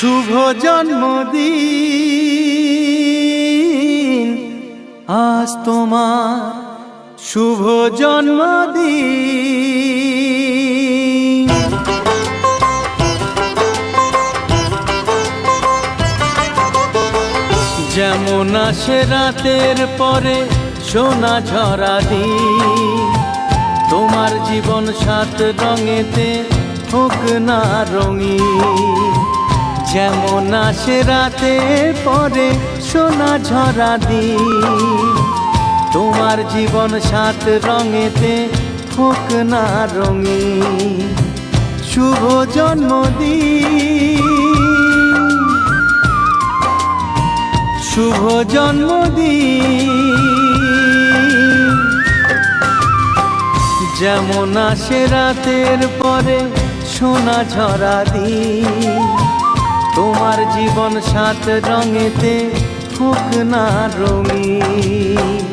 শুভ জন্মদিন আজ তোমার শুভ জন্মদিন। যেমন আসে রাতের পরে সোনা ঝরা দিন, তোমার জীবন সাত রঙেতে হোক না রঙিন। যেমন আসে রাতের পরে সোনা ঝরা দিন, তোমার জীবন সাত রঙেতে হোক না রঙিন। শুভ জন্মদিন, শুভ জন্মদিন। যেমন আসে রাতের পরে সোনা ঝরা দিন, তোমার জীবন সাত রঙেতে হোক না রঙিন।